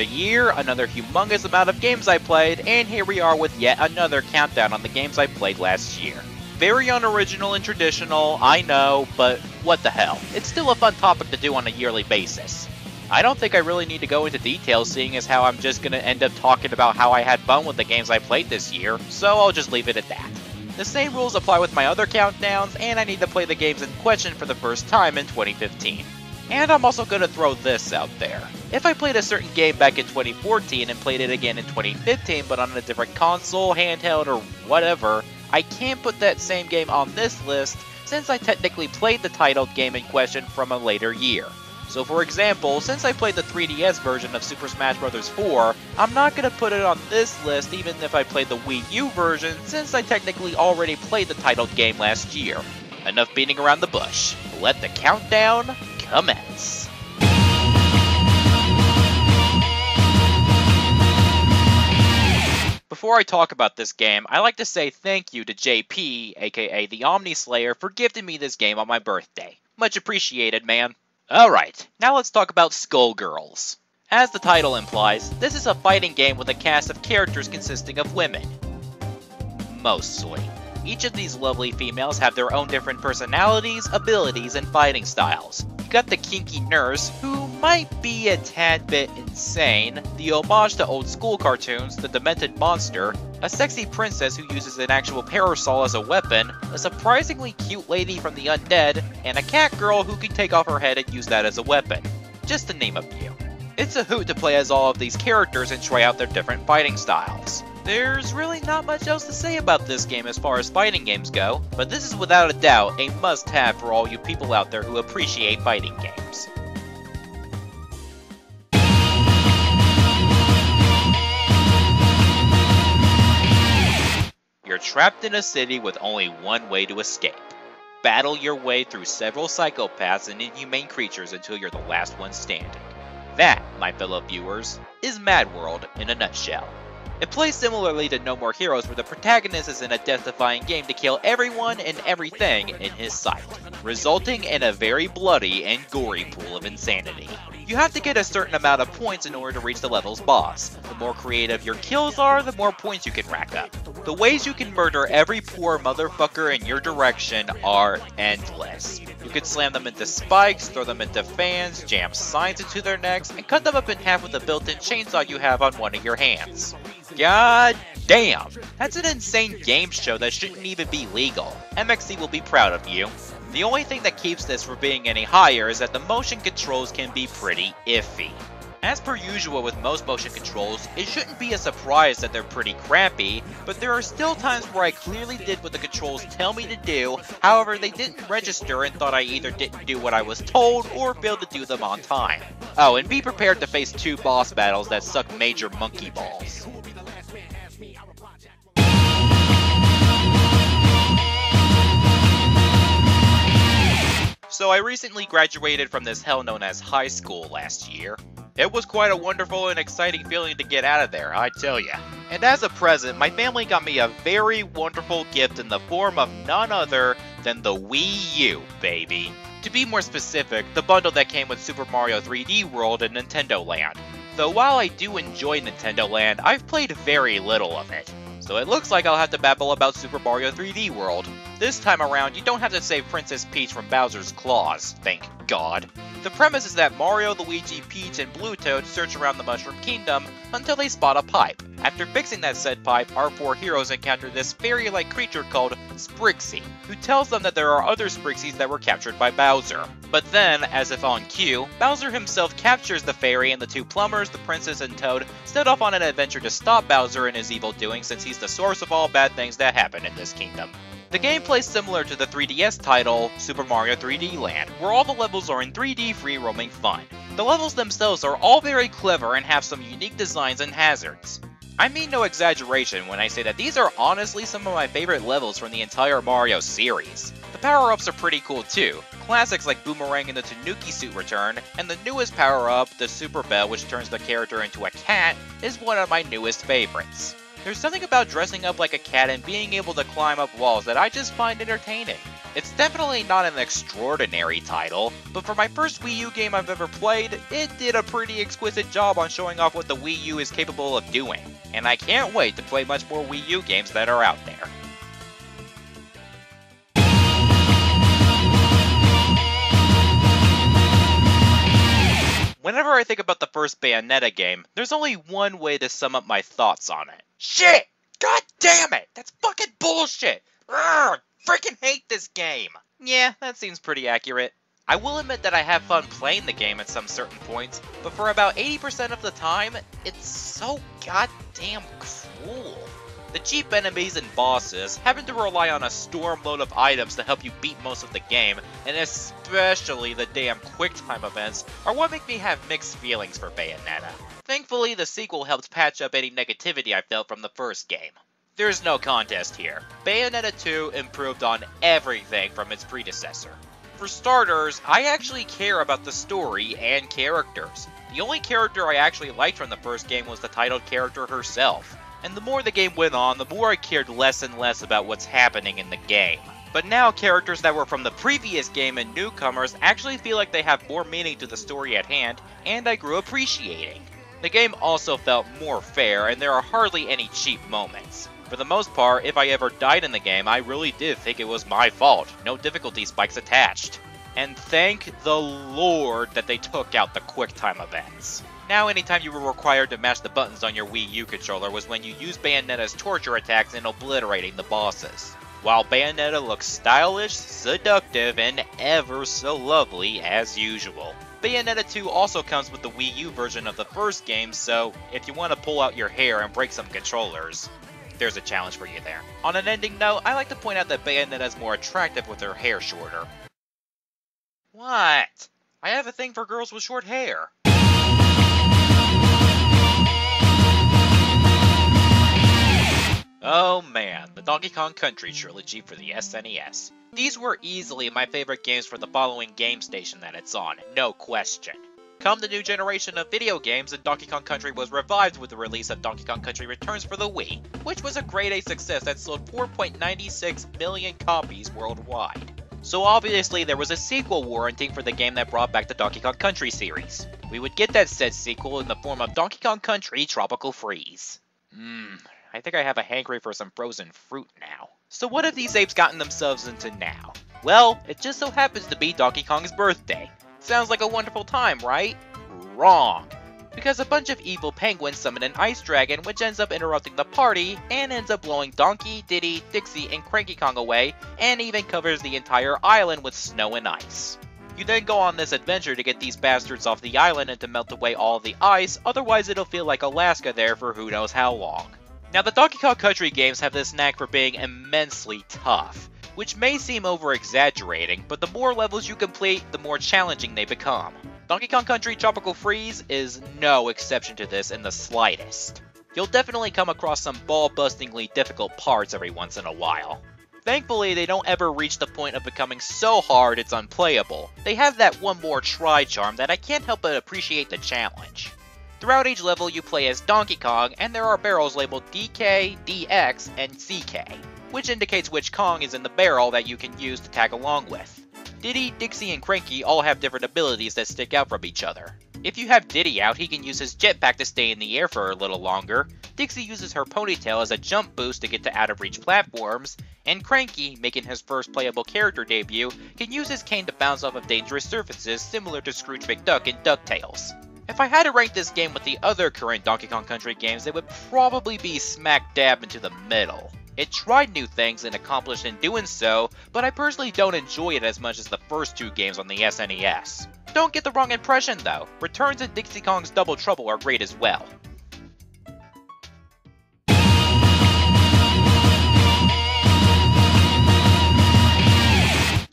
year, another humongous amount of games I played, and here we are with yet another countdown on the games I played last year. Very unoriginal and traditional, I know, but what the hell. It's still a fun topic to do on a yearly basis. I don't think I really need to go into details, seeing as how I'm just gonna end up talking about how I had fun with the games I played this year, so I'll just leave it at that. The same rules apply with my other countdowns, and I need to play the games in question for the first time in 2015. And I'm also gonna throw this out there. If I played a certain game back in 2014 and played it again in 2015 but on a different console, handheld, or whatever, I can't put that same game on this list since I technically played the titled game in question from a later year. So for example, since I played the 3DS version of Super Smash Bros. 4, I'm not going to put it on this list even if I played the Wii U version since I technically already played the titled game last year. Enough beating around the bush. Let the countdown commence. Before I talk about this game, I like to say thank you to JP, aka the Omni Slayer, for gifting me this game on my birthday. Much appreciated, man. Alright, now let's talk about Skullgirls. As the title implies, this is a fighting game with a cast of characters consisting of women. Mostly. Each of these lovely females have their own different personalities, abilities, and fighting styles. You got the kinky nurse, who might be a tad bit insane, the homage to old school cartoons, the demented monster, a sexy princess who uses an actual parasol as a weapon, a surprisingly cute lady from the undead, and a cat girl who can take off her head and use that as a weapon. Just to name a few. It's a hoot to play as all of these characters and try out their different fighting styles. There's really not much else to say about this game as far as fighting games go, but this is without a doubt a must-have for all you people out there who appreciate fighting games. You're trapped in a city with only one way to escape. Battle your way through several psychopaths and inhumane creatures until you're the last one standing. That, my fellow viewers, is Mad World in a nutshell. It plays similarly to No More Heroes, where the protagonist is in a death-defying game to kill everyone and everything in his sight, resulting in a very bloody and gory pool of insanity. You have to get a certain amount of points in order to reach the level's boss. The more creative your kills are, the more points you can rack up. The ways you can murder every poor motherfucker in your direction are endless. You could slam them into spikes, throw them into fans, jam signs into their necks, and cut them up in half with the built-in chainsaw you have on one of your hands. God damn! That's an insane game show that shouldn't even be legal. MXC will be proud of you. The only thing that keeps this from being any higher is that the motion controls can be pretty iffy. As per usual with most motion controls, it shouldn't be a surprise that they're pretty crappy, but there are still times where I clearly did what the controls tell me to do, however they didn't register and thought I either didn't do what I was told or failed to do them on time. Oh, and be prepared to face 2 boss battles that suck major monkey balls. So I recently graduated from this hell known as high school last year. It was quite a wonderful and exciting feeling to get out of there, I tell ya. And as a present, my family got me a very wonderful gift in the form of none other than the Wii U, baby. To be more specific, the bundle that came with Super Mario 3D World and Nintendo Land. Though while I do enjoy Nintendo Land, I've played very little of it. So it looks like I'll have to babble about Super Mario 3D World. This time around, you don't have to save Princess Peach from Bowser's claws, thank God. The premise is that Mario, Luigi, Peach, and Blue Toad search around the Mushroom Kingdom until they spot a pipe. After fixing that said pipe, our 4 heroes encounter this fairy-like creature called Sprixie, who tells them that there are other Sprixies that were captured by Bowser. But then, as if on cue, Bowser himself captures the fairy, and the 2 plumbers, the princess and Toad, set off on an adventure to stop Bowser in his evil doing, since he's the source of all bad things that happen in this kingdom. The gameplay is similar to the 3DS title, Super Mario 3D Land, where all the levels are in 3D free-roaming fun. The levels themselves are all very clever and have some unique designs and hazards. I mean no exaggeration when I say that these are honestly some of my favorite levels from the entire Mario series. The power-ups are pretty cool too. Classics like Boomerang and the Tanuki suit return, and the newest power-up, the Super Bell, which turns the character into a cat, is one of my newest favorites. There's something about dressing up like a cat and being able to climb up walls that I just find entertaining. It's definitely not an extraordinary title, but for my first Wii U game I've ever played, it did a pretty exquisite job on showing off what the Wii U is capable of doing, and I can't wait to play much more Wii U games that are out there. Whenever I think about the first Bayonetta game, there's only one way to sum up my thoughts on it. Shit! God damn it! That's fucking bullshit! Urgh! Freaking hate this game! Yeah, that seems pretty accurate. I will admit that I have fun playing the game at some certain points, but for about 80% of the time, it's so goddamn cruel. The cheap enemies and bosses, having to rely on a storm load of items to help you beat most of the game, and especially the damn QuickTime events, are what make me have mixed feelings for Bayonetta. Thankfully, the sequel helped patch up any negativity I felt from the first game. There's no contest here. Bayonetta 2 improved on everything from its predecessor. For starters, I actually care about the story and characters. The only character I actually liked from the first game was the titled character herself. And the more the game went on, the more I cared less and less about what's happening in the game. But now characters that were from the previous game and newcomers actually feel like they have more meaning to the story at hand, and I grew appreciating. The game also felt more fair, and there are hardly any cheap moments. For the most part, if I ever died in the game, I really did think it was my fault. No difficulty spikes attached. And thank the Lord that they took out the QuickTime events. Now anytime you were required to mash the buttons on your Wii U controller was when you used Bayonetta's torture attacks in obliterating the bosses. While Bayonetta looks stylish, seductive, and ever so lovely as usual. Bayonetta 2 also comes with the Wii U version of the first game, so if you want to pull out your hair and break some controllers, there's a challenge for you there. On an ending note, I like to point out that Bayonetta is more attractive with her hair shorter. What? I have a thing for girls with short hair. Oh man, the Donkey Kong Country trilogy for the SNES. These were easily my favorite games for the following game station that it's on, no question. Come the new generation of video games, and Donkey Kong Country was revived with the release of Donkey Kong Country Returns for the Wii, which was a grade A success that sold 4.96 million copies worldwide. So obviously there was a sequel warranting for the game that brought back the Donkey Kong Country series. We would get that said sequel in the form of Donkey Kong Country Tropical Freeze. I think I have a hankering for some frozen fruit now. So what have these apes gotten themselves into now? Well, it just so happens to be Donkey Kong's birthday. Sounds like a wonderful time, right? Wrong. Because a bunch of evil penguins summon an ice dragon which ends up interrupting the party and ends up blowing Donkey, Diddy, Dixie, and Cranky Kong away, and even covers the entire island with snow and ice. You then go on this adventure to get these bastards off the island and to melt away all the ice, otherwise it'll feel like Alaska there for who knows how long. Now the Donkey Kong Country games have this knack for being immensely tough, which may seem over-exaggerating, but the more levels you complete, the more challenging they become. Donkey Kong Country Tropical Freeze is no exception to this in the slightest. You'll definitely come across some ball-bustingly difficult parts every once in a while. Thankfully, they don't ever reach the point of becoming so hard it's unplayable. They have that one more try charm that I can't help but appreciate the challenge. Throughout each level, you play as Donkey Kong, and there are barrels labeled DK, DX, and CK, which indicates which Kong is in the barrel that you can use to tag along with. Diddy, Dixie, and Cranky all have different abilities that stick out from each other. If you have Diddy out, he can use his jetpack to stay in the air for a little longer, Dixie uses her ponytail as a jump boost to get to out-of-reach platforms, and Cranky, making his first playable character debut, can use his cane to bounce off of dangerous surfaces similar to Scrooge McDuck in DuckTales. If I had to rank this game with the other current Donkey Kong Country games, it would probably be smack dab into the middle. It tried new things and accomplished in doing so, but I personally don't enjoy it as much as the first two games on the SNES. Don't get the wrong impression though, Returns and Dixie Kong's Double Trouble are great as well.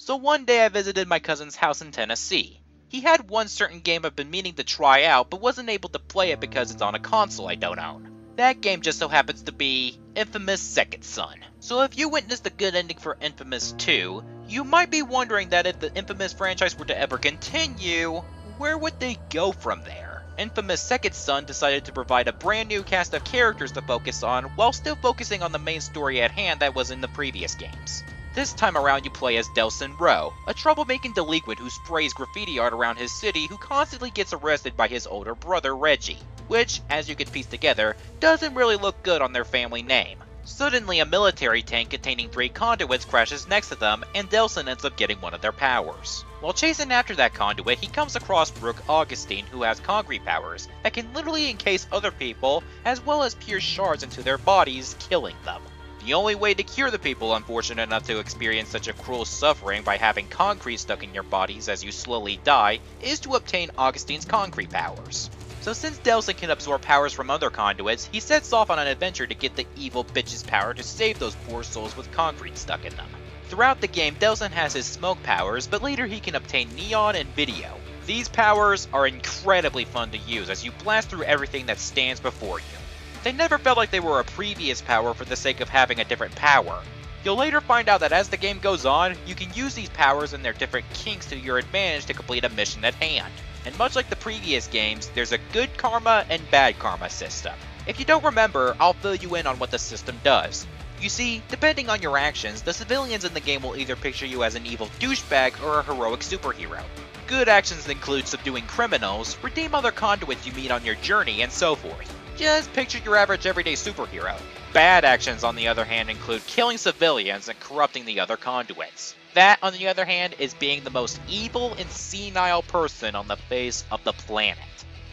So one day I visited my cousin's house in Tennessee. He had one certain game I've been meaning to try out, but wasn't able to play it because it's on a console I don't own. That game just so happens to be Infamous Second Son. So if you witnessed a good ending for Infamous 2, you might be wondering that if the Infamous franchise were to ever continue, where would they go from there? Infamous Second Son decided to provide a brand new cast of characters to focus on, while still focusing on the main story at hand that was in the previous games. This time around you play as Delson Rowe, a troublemaking delinquent who sprays graffiti art around his city who constantly gets arrested by his older brother Reggie, which, as you can piece together, doesn't really look good on their family name. Suddenly a military tank containing 3 conduits crashes next to them and Delson ends up getting one of their powers. While chasing after that conduit, he comes across Brooke Augustine who has concrete powers that can literally encase other people as well as pierce shards into their bodies, killing them. The only way to cure the people unfortunate enough to experience such a cruel suffering by having concrete stuck in your bodies as you slowly die is to obtain Augustine's concrete powers. So since Delson can absorb powers from other conduits, he sets off on an adventure to get the evil bitch's power to save those poor souls with concrete stuck in them. Throughout the game, Delson has his smoke powers, but later he can obtain neon and video. These powers are incredibly fun to use as you blast through everything that stands before you. They never felt like they were a previous power for the sake of having a different power. You'll later find out that as the game goes on, you can use these powers and their different kinks to your advantage to complete a mission at hand. And much like the previous games, there's a good karma and bad karma system. If you don't remember, I'll fill you in on what the system does. You see, depending on your actions, the civilians in the game will either picture you as an evil douchebag or a heroic superhero. Good actions include subduing criminals, redeem other conduits you meet on your journey, and so forth. Just picture your average everyday superhero. Bad actions, on the other hand, include killing civilians and corrupting the other conduits. That, on the other hand, is being the most evil and senile person on the face of the planet.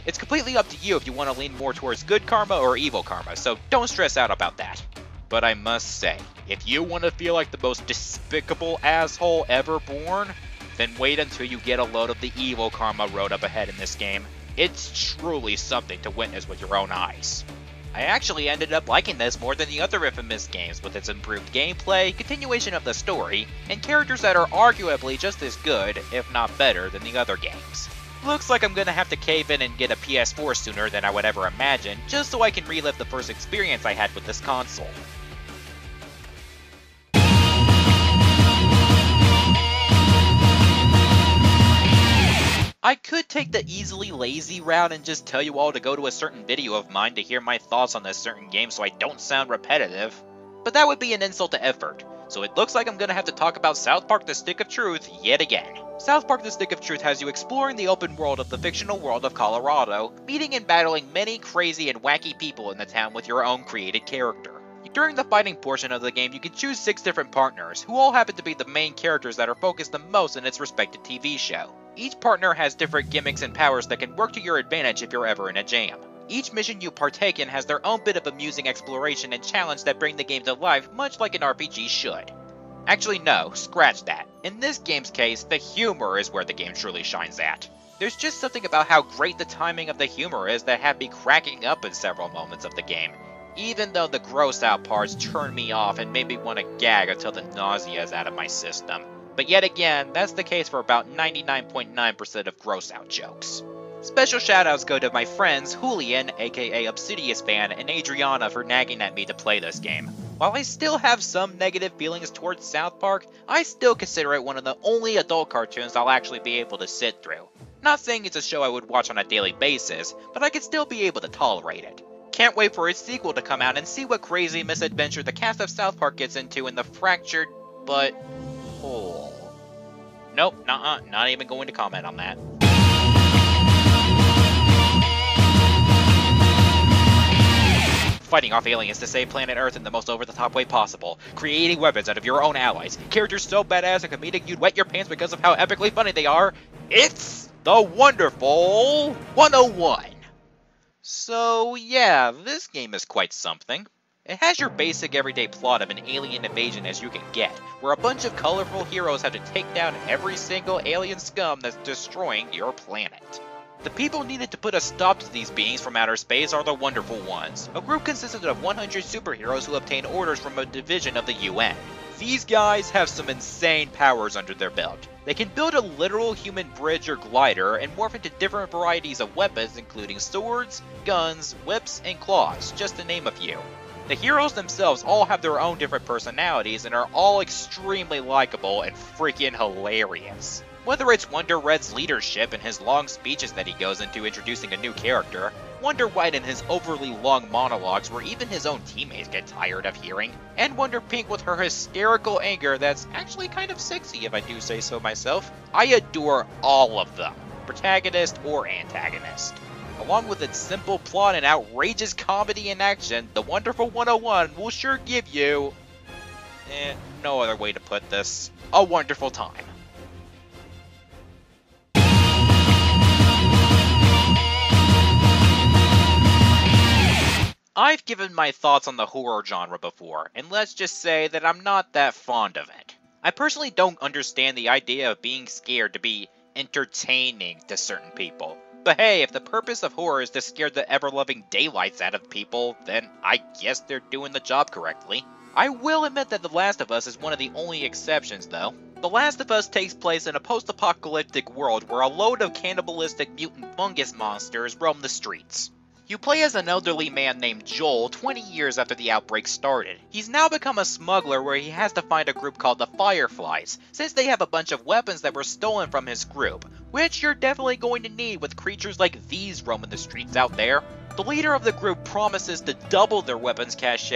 It's completely up to you if you want to lean more towards good karma or evil karma, so don't stress out about that. But I must say, if you want to feel like the most despicable asshole ever born, then wait until you get a load of the evil karma road up ahead in this game. It's truly something to witness with your own eyes. I actually ended up liking this more than the other Infamous games with its improved gameplay, continuation of the story, and characters that are arguably just as good, if not better, than the other games. Looks like I'm gonna have to cave in and get a PS4 sooner than I would ever imagine, just so I can relive the first experience I had with this console. I could take the easily lazy route and just tell you all to go to a certain video of mine to hear my thoughts on this certain game so I don't sound repetitive, but that would be an insult to effort, so it looks like I'm gonna have to talk about South Park: The Stick of Truth yet again. South Park: The Stick of Truth has you exploring the open world of the fictional world of Colorado, meeting and battling many crazy and wacky people in the town with your own created character. During the fighting portion of the game, you can choose 6 different partners, who all happen to be the main characters that are focused the most in its respective TV show. Each partner has different gimmicks and powers that can work to your advantage if you're ever in a jam. Each mission you partake in has their own bit of amusing exploration and challenge that bring the game to life, much like an RPG should. Actually no, scratch that. In this game's case, the humor is where the game truly shines at. There's just something about how great the timing of the humor is that had me cracking up in several moments of the game, even though the gross out parts turned me off and made me want to gag until the nausea is out of my system. But yet again, that's the case for about 99.9% of gross out jokes. Special shoutouts go to my friends Julian, aka Obsidious Fan, and Adriana for nagging at me to play this game. While I still have some negative feelings towards South Park, I still consider it one of the only adult cartoons I'll actually be able to sit through. Not saying it's a show I would watch on a daily basis, but I could still be able to tolerate it. Can't wait for its sequel to come out and see what crazy misadventure the cast of South Park gets into in the fractured but whole. Nope, not even going to comment on that. Fighting off aliens to save planet Earth in the most over-the-top way possible, creating weapons out of your own allies, characters so badass and comedic you'd wet your pants because of how epically funny they are. It's the wonderful 101! So yeah, this game is quite something. It has your basic everyday plot of an alien invasion as you can get, where a bunch of colorful heroes have to take down every single alien scum that's destroying your planet. The people needed to put a stop to these beings from outer space are the Wonderful Ones, a group consisted of 100 superheroes who obtain orders from a division of the UN. These guys have some insane powers under their belt. They can build a literal human bridge or glider and morph into different varieties of weapons including swords, guns, whips, and claws, just to name a few. The heroes themselves all have their own different personalities and are all extremely likable and freaking hilarious. Whether it's Wonder Red's leadership and his long speeches that he goes into introducing a new character, Wonder White and his overly long monologues where even his own teammates get tired of hearing, and Wonder Pink with her hysterical anger that's actually kind of sexy if I do say so myself. I adore all of them, protagonist or antagonist. Along with its simple plot and outrageous comedy and action, the Wonderful 101 will sure give you, no other way to put this, a wonderful time. I've given my thoughts on the horror genre before, and let's just say that I'm not that fond of it. I personally don't understand the idea of being scared to be entertaining to certain people. But hey, if the purpose of horror is to scare the ever-loving daylights out of people, then I guess they're doing the job correctly. I will admit that The Last of Us is one of the only exceptions, though. The Last of Us takes place in a post-apocalyptic world where a load of cannibalistic mutant fungus monsters roam the streets. You play as an elderly man named Joel 20 years after the outbreak started. He's now become a smuggler where he has to find a group called the Fireflies, since they have a bunch of weapons that were stolen from his group, which you're definitely going to need with creatures like these roaming the streets out there. The leader of the group promises to double their weapons cache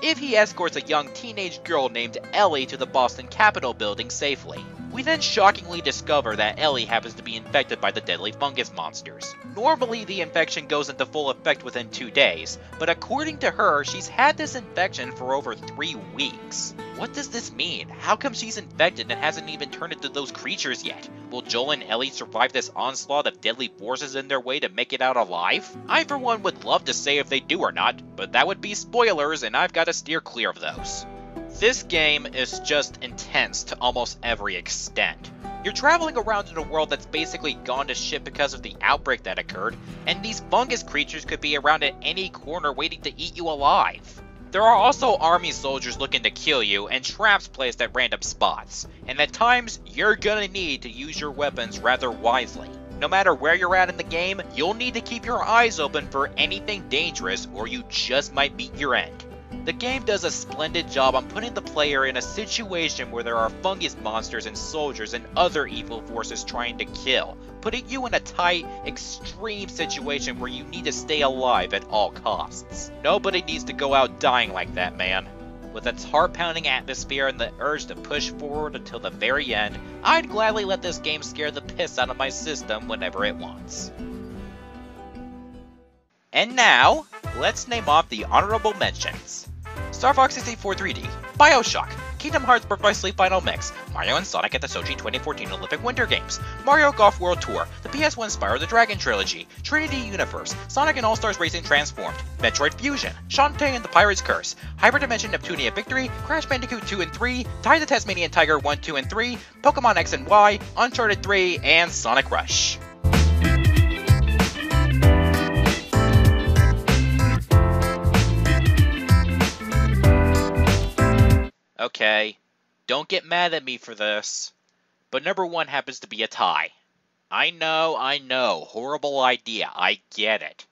if he escorts a young teenage girl named Ellie to the Boston Capitol building safely. We then shockingly discover that Ellie happens to be infected by the deadly fungus monsters. Normally, the infection goes into full effect within 2 days, but according to her, she's had this infection for over 3 weeks. What does this mean? How come she's infected and hasn't even turned into those creatures yet? Will Joel and Ellie survive this onslaught of deadly forces in their way to make it out alive? I for one would love to say if they do or not, but that would be spoilers and I've got to steer clear of those. This game is just intense to almost every extent. You're traveling around in a world that's basically gone to shit because of the outbreak that occurred, and these fungus creatures could be around at any corner waiting to eat you alive. There are also army soldiers looking to kill you and traps placed at random spots, and at times you're gonna need to use your weapons rather wisely. No matter where you're at in the game, you'll need to keep your eyes open for anything dangerous or you just might meet your end. The game does a splendid job on putting the player in a situation where there are fungus monsters and soldiers and other evil forces trying to kill, putting you in a tight, extreme situation where you need to stay alive at all costs. Nobody needs to go out dying like that, man. With its heart-pounding atmosphere and the urge to push forward until the very end, I'd gladly let this game scare the piss out of my system whenever it wants. And now, let's name off the honorable mentions. Star Fox 64 3D, Bioshock, Kingdom Hearts Birth by Sleep Final Mix, Mario and Sonic at the Sochi 2014 Olympic Winter Games, Mario Golf World Tour, the PS1 Spyro the Dragon Trilogy, Trinity Universe, Sonic and All-Stars Racing Transformed, Metroid Fusion, Shantae and the Pirate's Curse, Hyperdimension Neptunia Victory, Crash Bandicoot 2 and 3, Ty the Tasmanian Tiger 1, 2, and 3, Pokemon X and Y, Uncharted 3, and Sonic Rush. Okay, don't get mad at me for this, but number 1 happens to be a tie. I know, horrible idea, I get it.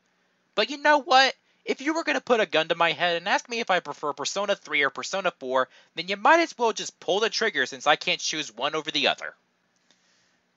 But you know what? If you were going to put a gun to my head and ask me if I prefer Persona 3 or Persona 4, then you might as well just pull the trigger since I can't choose one over the other.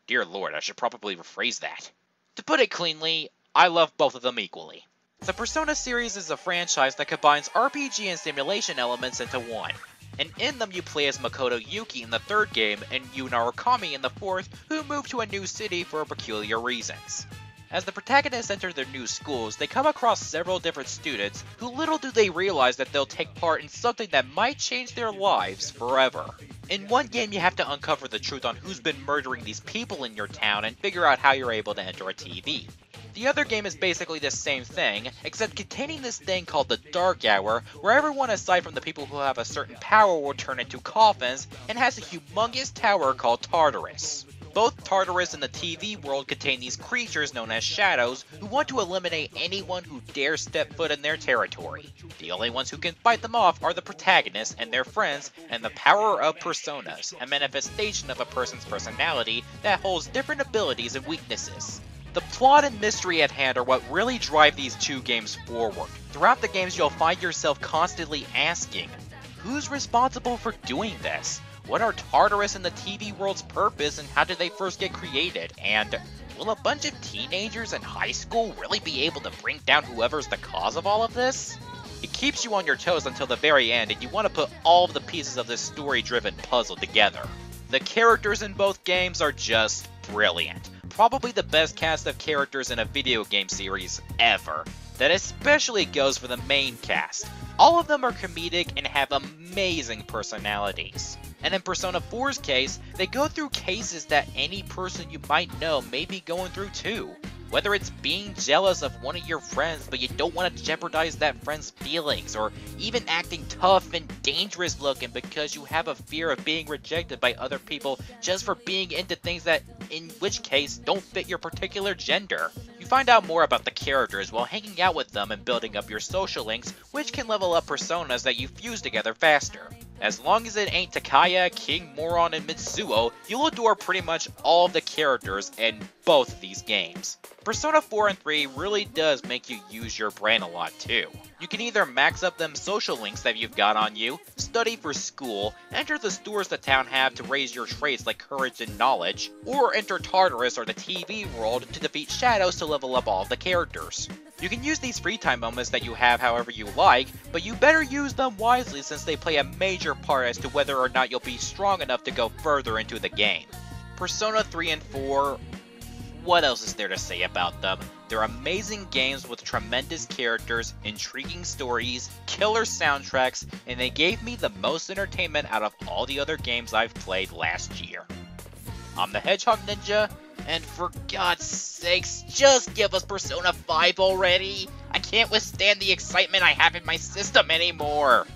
Dear Lord, I should probably rephrase that. To put it cleanly, I love both of them equally. The Persona series is a franchise that combines RPG and simulation elements into one. And in them you play as Makoto Yuki in the 3rd game and Yu Narukami in the 4th, who move to a new city for peculiar reasons. As the protagonists enter their new schools, they come across several different students who little do they realize that they'll take part in something that might change their lives forever. In one game you have to uncover the truth on who's been murdering these people in your town and figure out how you're able to enter a TV. The other game is basically the same thing, except containing this thing called the Dark Hour, where everyone aside from the people who have a certain power will turn into coffins, and has a humongous tower called Tartarus. Both Tartarus and the TV world contain these creatures known as shadows, who want to eliminate anyone who dares step foot in their territory. The only ones who can fight them off are the protagonists and their friends, and the power of personas, a manifestation of a person's personality that holds different abilities and weaknesses. The plot and mystery at hand are what really drive these two games forward. Throughout the games you'll find yourself constantly asking, who's responsible for doing this? What are Tartarus and the TV world's purpose and how did they first get created? And will a bunch of teenagers in high school really be able to bring down whoever's the cause of all of this? It keeps you on your toes until the very end, and you want to put all of the pieces of this story-driven puzzle together. The characters in both games are just brilliant. Probably the best cast of characters in a video game series ever. That especially goes for the main cast. All of them are comedic and have amazing personalities. And in Persona 4's case, they go through cases that any person you might know may be going through too. Whether it's being jealous of one of your friends but you don't want to jeopardize that friend's feelings, or even acting tough and dangerous looking because you have a fear of being rejected by other people just for being into things that, in which case, don't fit your particular gender. You find out more about the characters while hanging out with them and building up your social links, which can level up personas that you fuse together faster. As long as it ain't Takaya, King Moron, and Mitsuo, you'll adore pretty much all of the characters in both of these games. Persona 4 and 3 really does make you use your brain a lot too. You can either max up them social links that you've got on you, study for school, enter the stores the town have to raise your traits like courage and knowledge, or enter Tartarus or the TV world to defeat shadows to level up all of the characters. You can use these free time moments that you have however you like, but you better use them wisely since they play a major part as to whether or not you'll be strong enough to go further into the game. Persona 3 and 4, what else is there to say about them? They're amazing games with tremendous characters, intriguing stories, killer soundtracks, and they gave me the most entertainment out of all the other games I've played last year. I'm the Hedgehog Ninja, and for God's sakes, just give us Persona 5 already! I can't withstand the excitement I have in my system anymore!